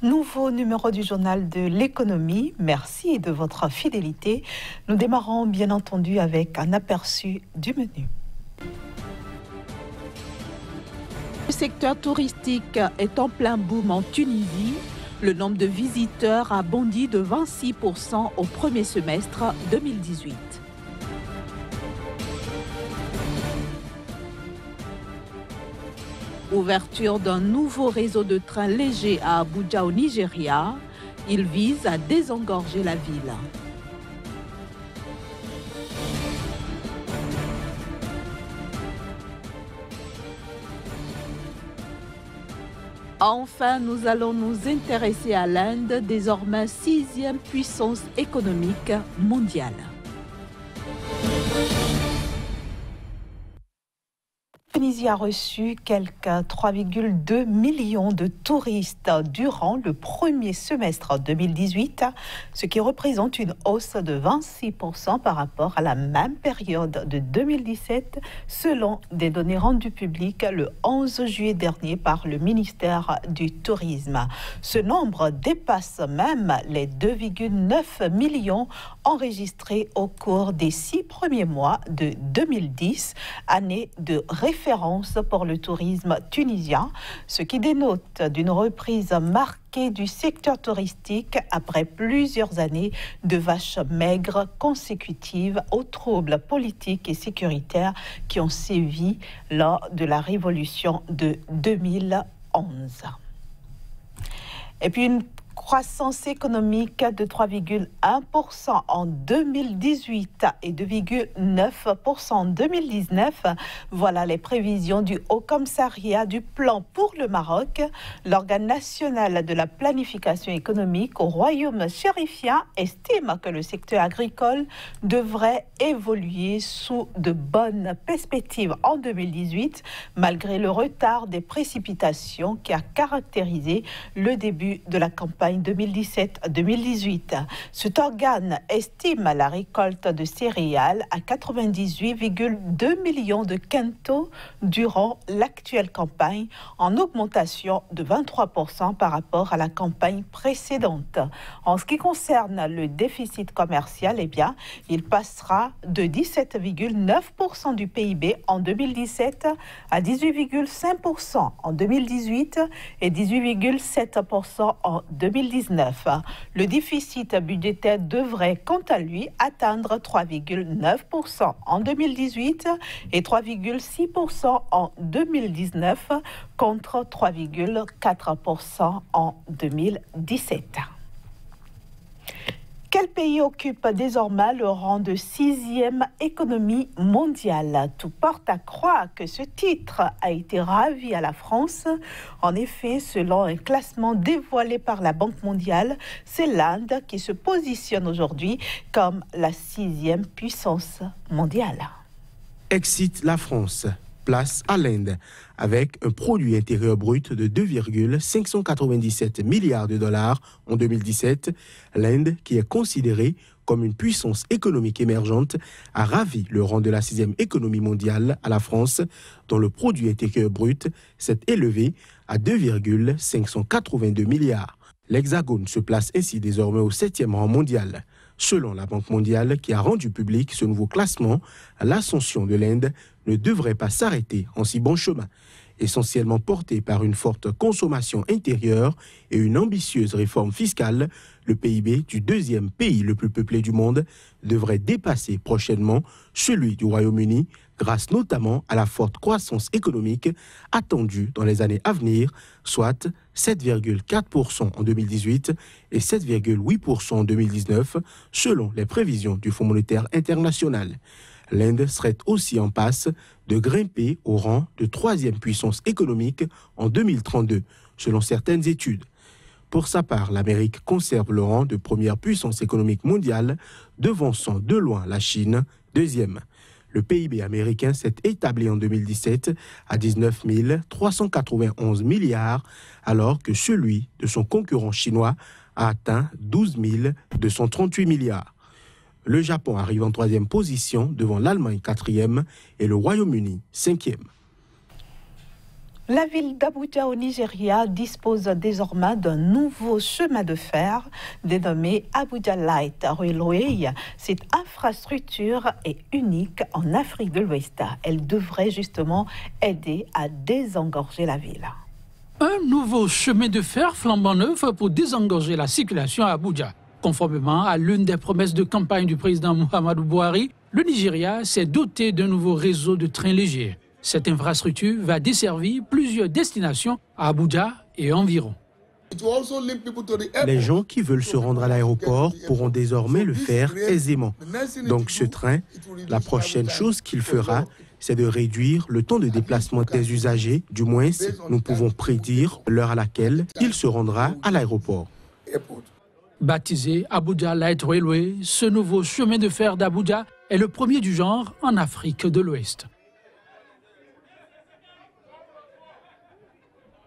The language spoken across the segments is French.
Nouveau numéro du journal de l'économie. Merci de votre fidélité. Nous démarrons bien entendu avec un aperçu du menu. Le secteur touristique est en plein boom en Tunisie. Le nombre de visiteurs a bondi de 26% au premier semestre 2018. Ouverture d'un nouveau réseau de trains légers à Abuja au Nigeria. Il vise à désengorger la ville. Enfin, nous allons nous intéresser à l'Inde, désormais 6e puissance économique mondiale. La Tunisie a reçu quelques 3,2 millions de touristes durant le premier semestre 2018, ce qui représente une hausse de 26% par rapport à la même période de 2017, selon des données rendues publiques le 11 juillet dernier par le ministère du Tourisme. Ce nombre dépasse même les 2,9 millions enregistrés au cours des 6 premiers mois de 2010, année de référence pour le tourisme tunisien, ce qui dénote d'une reprise marquée du secteur touristique après plusieurs années de vaches maigres consécutives aux troubles politiques et sécuritaires qui ont sévi lors de la révolution de 2011. Et puis une croissance économique de 3,1% en 2018 et 2,9% en 2019. Voilà les prévisions du Haut Commissariat du Plan pour le Maroc. L'organe national de la planification économique au Royaume chérifien estime que le secteur agricole devrait évoluer sous de bonnes perspectives en 2018, malgré le retard des précipitations qui a caractérisé le début de la campagne 2017-2018. Cet organe estime la récolte de céréales à 98,2 millions de quintaux durant l'actuelle campagne, en augmentation de 23% par rapport à la campagne précédente. En ce qui concerne le déficit commercial, il passera de 17,9% du PIB en 2017 à 18,5% en 2018 et 18,7% en 2019. Le déficit budgétaire devrait, quant à lui, atteindre 3,9% en 2018 et 3,6% en 2019 contre 3,4% en 2017. Quel pays occupe désormais le rang de 6e économie mondiale? Tout porte à croire que ce titre a été ravi à la France. En effet, selon un classement dévoilé par la Banque mondiale, c'est l'Inde qui se positionne aujourd'hui comme la 6e puissance mondiale. Exit la France, place à l'Inde, avec un produit intérieur brut de 2,597 milliards de dollars en 2017. L'Inde, qui est considérée comme une puissance économique émergente, a ravi le rang de la 6e économie mondiale à la France, dont le produit intérieur brut s'est élevé à 2,582 milliards. L'Hexagone se place ainsi désormais au 7e rang mondial. Selon la Banque mondiale, qui a rendu public ce nouveau classement, l'ascension de l'Inde ne devrait pas s'arrêter en si bon chemin. Essentiellement porté par une forte consommation intérieure et une ambitieuse réforme fiscale, le PIB du 2e pays le plus peuplé du monde devrait dépasser prochainement celui du Royaume-Uni, grâce notamment à la forte croissance économique attendue dans les années à venir, soit 7,4% en 2018 et 7,8% en 2019, selon les prévisions du Fonds monétaire international. L'Inde serait aussi en passe de grimper au rang de 3e puissance économique en 2032, selon certaines études. Pour sa part, l'Amérique conserve le rang de première puissance économique mondiale, devançant de loin la Chine, 2e. Le PIB américain s'est établi en 2017 à 19 391 milliards, alors que celui de son concurrent chinois a atteint 12 238 milliards. Le Japon arrive en 3e position devant l'Allemagne 4e et le Royaume-Uni 5e. La ville d'Abuja au Nigeria dispose désormais d'un nouveau chemin de fer dénommé Abuja Light Railway. Cette infrastructure est unique en Afrique de l'Ouest. Elle devrait justement aider à désengorger la ville. Un nouveau chemin de fer flambant neuf pour désengorger la circulation à Abuja. Conformément à l'une des promesses de campagne du président Muhammadu Buhari, le Nigeria s'est doté d'un nouveau réseau de trains légers. Cette infrastructure va desservir plusieurs destinations à Abuja et environ. Les gens qui veulent se rendre à l'aéroport pourront désormais le faire aisément. Donc ce train, la prochaine chose qu'il fera, c'est de réduire le temps de déplacement des usagers. Du moins, nous pouvons prédire l'heure à laquelle il se rendra à l'aéroport. Baptisé Abuja Light Railway, ce nouveau chemin de fer d'Abuja est le premier du genre en Afrique de l'Ouest.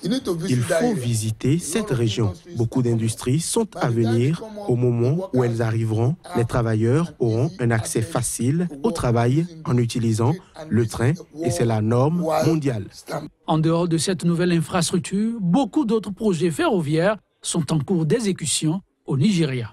Il faut visiter cette région. Beaucoup d'industries sont à venir. Au moment où elles arriveront, les travailleurs auront un accès facile au travail en utilisant le train et c'est la norme mondiale. En dehors de cette nouvelle infrastructure, beaucoup d'autres projets ferroviaires sont en cours d'exécution au Nigeria.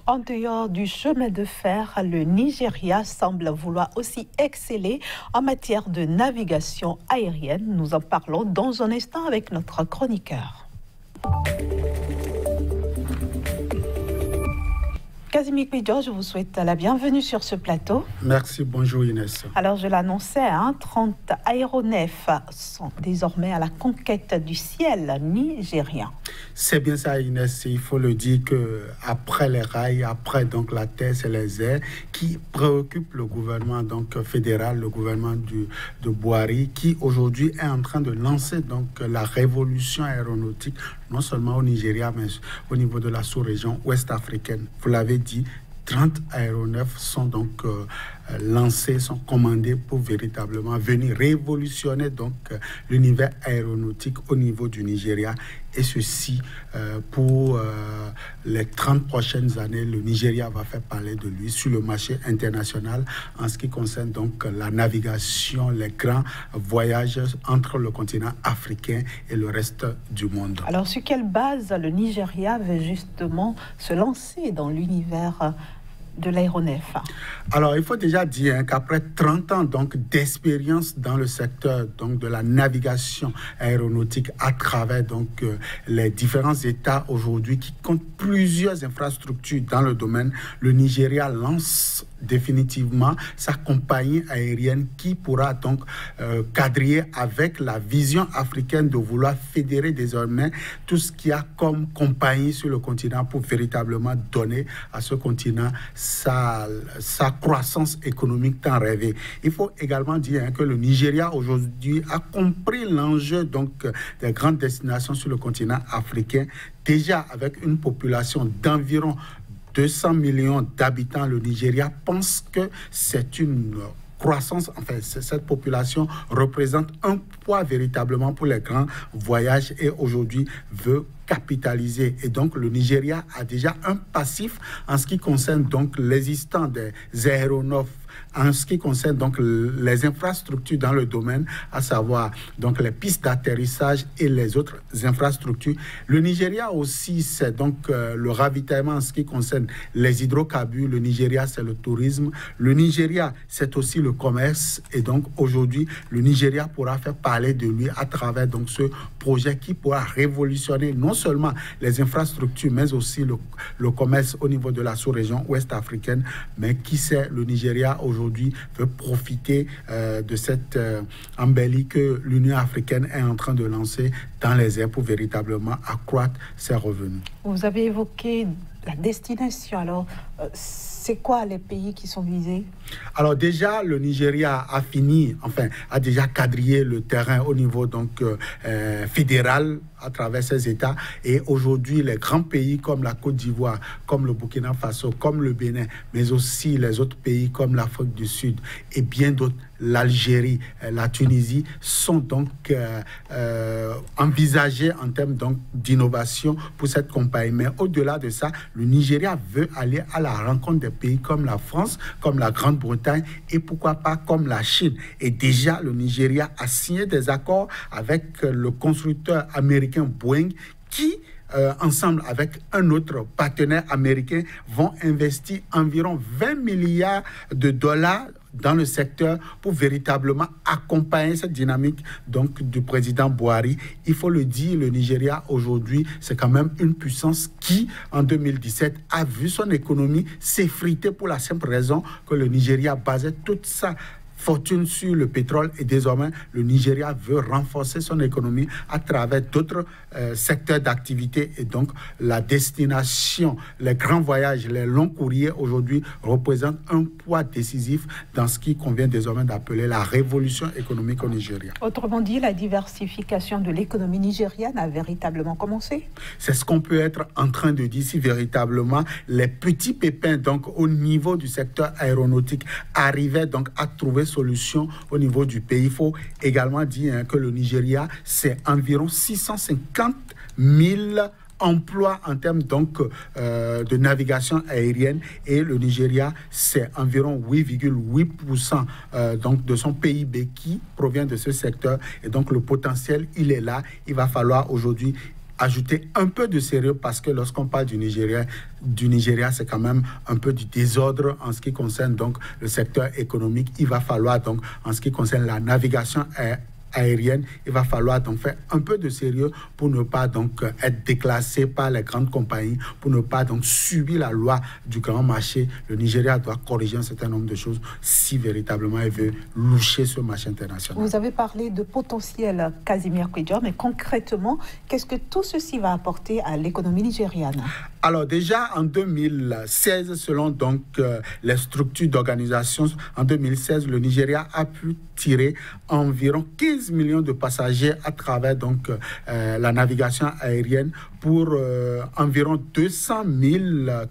En dehors du chemin de fer, le Nigeria semble vouloir aussi exceller en matière de navigation aérienne. Nous en parlons dans un instant avec notre chroniqueur. Casimir Pidjo, je vous souhaite la bienvenue sur ce plateau. Merci, bonjour Inès. Alors je l'annonçais, 30 aéronefs sont désormais à la conquête du ciel nigérien. C'est bien ça Inès, il faut le dire qu'après les rails, après donc la terre, c'est les airs qui préoccupent le gouvernement donc, fédéral, le gouvernement de Buhari, qui aujourd'hui est en train de lancer donc, la révolution aéronautique, non seulement au Nigeria, mais au niveau de la sous-région ouest africaine. Vous l'avez dit, 30 aéronefs sont donc lancés, sont commandés pour véritablement venir révolutionner donc l'univers aéronautique au niveau du Nigeria. Et ceci, pour les 30 prochaines années, le Nigeria va faire parler de lui sur le marché international en ce qui concerne donc la navigation, les grands voyages entre le continent africain et le reste du monde. Alors, sur quelle base le Nigeria veut justement se lancer dans l'univers de l'aéronef? Alors, il faut déjà dire qu'après 30 ans donc d'expérience dans le secteur donc de la navigation aéronautique à travers donc les différents États aujourd'hui qui comptent plusieurs infrastructures dans le domaine, le Nigeria lance définitivement sa compagnie aérienne qui pourra donc quadriller avec la vision africaine de vouloir fédérer désormais tout ce qu'il y a comme compagnie sur le continent pour véritablement donner à ce continent sa croissance économique tant rêvée. Il faut également dire que le Nigeria aujourd'hui a compris l'enjeu donc des grandes destinations sur le continent africain, déjà avec une population d'environ 200 millions d'habitants. Le Nigeria pense que c'est une croissance, enfin, cette population représente un poids véritablement pour les grands voyages et aujourd'hui veut capitaliser. Et donc, le Nigeria a déjà un passif en ce qui concerne donc l'existence des aéronefs, en ce qui concerne donc les infrastructures dans le domaine, à savoir donc les pistes d'atterrissage et les autres infrastructures. Le Nigeria aussi, c'est donc le ravitaillement en ce qui concerne les hydrocarbures. Le Nigeria, c'est le tourisme. Le Nigeria, c'est aussi le commerce. Et donc aujourd'hui, le Nigeria pourra faire parler de lui à travers donc ce projet qui pourra révolutionner non seulement les infrastructures, mais aussi le commerce au niveau de la sous-région ouest africaine. Mais qui sait, le Nigeria aujourd'hui veut profiter de cette embellie que l'Union africaine est en train de lancer dans les airs pour véritablement accroître ses revenus. Vous avez évoqué la destination. Alors, c'est quoi les pays qui sont visés? Alors déjà, le Nigeria a déjà quadrillé le terrain au niveau donc fédéral à travers ses États. Et aujourd'hui, les grands pays comme la Côte d'Ivoire, comme le Burkina Faso, comme le Bénin, mais aussi les autres pays comme l'Afrique du Sud et bien d'autres l'Algérie, la Tunisie sont donc envisagées en termes d'innovation pour cette compagnie. Mais au-delà de ça, le Nigeria veut aller à la rencontre des pays comme la France, comme la Grande-Bretagne et pourquoi pas comme la Chine. Et déjà, le Nigeria a signé des accords avec le constructeur américain Boeing qui, ensemble avec un autre partenaire américain, vont investir environ 20 milliards de dollars dans le secteur pour véritablement accompagner cette dynamique donc du président Buhari. Il faut le dire, le Nigeria aujourd'hui, c'est quand même une puissance qui, en 2017, a vu son économie s'effriter pour la simple raison que le Nigeria basait toute sa fortune sur le pétrole et désormais le Nigeria veut renforcer son économie à travers d'autres secteurs d'activité et donc la destination, les grands voyages, les longs courriers aujourd'hui représentent un poids décisif dans ce qui convient désormais d'appeler la révolution économique au Nigeria. Autrement dit, la diversification de l'économie nigériane a véritablement commencé. C'est ce qu'on peut être en train de dire si véritablement les petits pépins donc au niveau du secteur aéronautique arrivaient donc à trouver solution au niveau du pays. Il faut également dire que le Nigeria, c'est environ 650 000 emplois en termes donc de navigation aérienne et le Nigeria, c'est environ 8,8% donc de son PIB qui provient de ce secteur et donc le potentiel, il est là. Il va falloir aujourd'hui ajouter un peu de sérieux parce que lorsqu'on parle du Nigeria, c'est quand même un peu du désordre en ce qui concerne donc le secteur économique. Il va falloir donc, en ce qui concerne la navigation aérienne, il va falloir donc faire un peu de sérieux pour ne pas donc être déclassé par les grandes compagnies, pour ne pas donc subir la loi du grand marché. Le Nigeria doit corriger un certain nombre de choses si véritablement il veut loucher ce marché international. Vous avez parlé de potentiel, Casimir Kouédior, mais concrètement, qu'est-ce que tout ceci va apporter à l'économie nigériane? Alors déjà en 2016, selon donc les structures d'organisation, en 2016, le Nigeria a pu tirer environ 15 millions de passagers à travers donc la navigation aérienne pour environ 200 000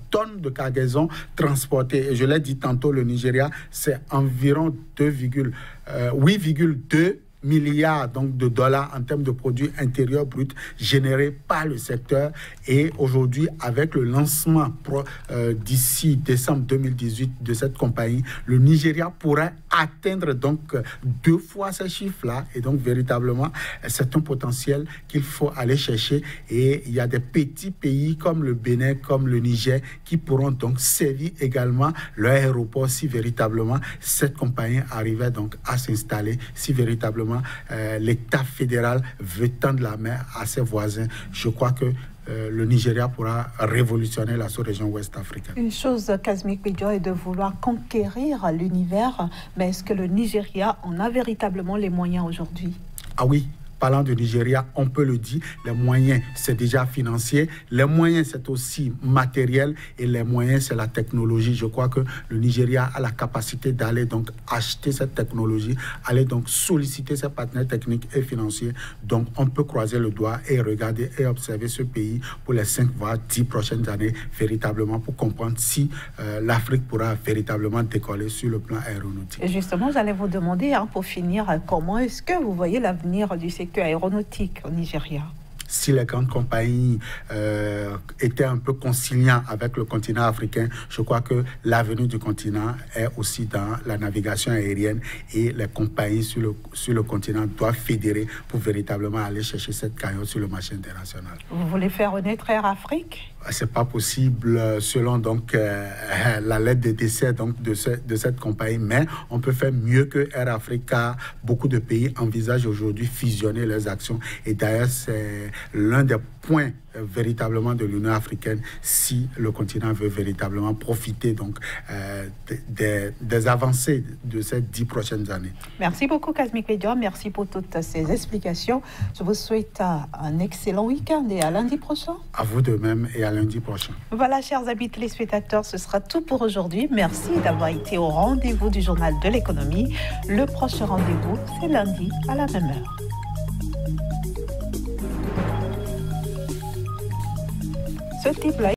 tonnes de cargaison transportées. Et je l'ai dit tantôt, le Nigeria, c'est environ 8,2 milliards donc, de dollars en termes de produits intérieurs bruts générés par le secteur. Et aujourd'hui, avec le lancement d'ici décembre 2018 de cette compagnie, le Nigeria pourrait atteindre donc 2 fois ces chiffres-là. Et donc, véritablement, c'est un potentiel qu'il faut aller chercher. Et il y a des petits pays comme le Bénin, comme le Niger, qui pourront donc servir également leur aéroport si véritablement cette compagnie arrivait donc à s'installer, si véritablement l'État fédéral veut tendre la main à ses voisins. Je crois que le Nigeria pourra révolutionner la sous-région ouest africaine. Une chose, Casimir Kouédior, est de vouloir conquérir l'univers, mais est-ce que le Nigeria en a véritablement les moyens aujourd'hui? Ah oui. Parlant du Nigeria, on peut le dire, les moyens, c'est déjà financier, les moyens, c'est aussi matériel et les moyens, c'est la technologie. Je crois que le Nigeria a la capacité d'aller donc acheter cette technologie, aller donc solliciter ses partenaires techniques et financiers. Donc, on peut croiser le doigt et regarder et observer ce pays pour les 5 voire 10 prochaines années, véritablement pour comprendre si l'Afrique pourra véritablement décoller sur le plan aéronautique. Et justement, j'allais vous demander, pour finir, comment est-ce que vous voyez l'avenir du secteur aéronautique au Nigeria? Si les grandes compagnies étaient un peu conciliants avec le continent africain, je crois que l'avenir du continent est aussi dans la navigation aérienne et les compagnies sur le continent doivent fédérer pour véritablement aller chercher cette cagnotte sur le marché international. Vous voulez faire renaître Air Afrique? C'est pas possible selon donc la lettre de décès donc de cette compagnie, mais on peut faire mieux que Air Africa. Beaucoup de pays envisagent aujourd'hui fusionner leurs actions et d'ailleurs c'est l'un des points véritablement de l'Union africaine si le continent veut véritablement profiter donc des avancées de ces 10 prochaines années. Merci beaucoup Casimir Kouédior, merci pour toutes ces explications. Je vous souhaite un excellent week-end et à lundi prochain. À vous de même et à lundi prochain. Voilà, chers amis téléspectateurs, ce sera tout pour aujourd'hui. Merci d'avoir été au rendez-vous du Journal de l'économie. Le prochain rendez-vous, c'est lundi à la même heure. Ce type-là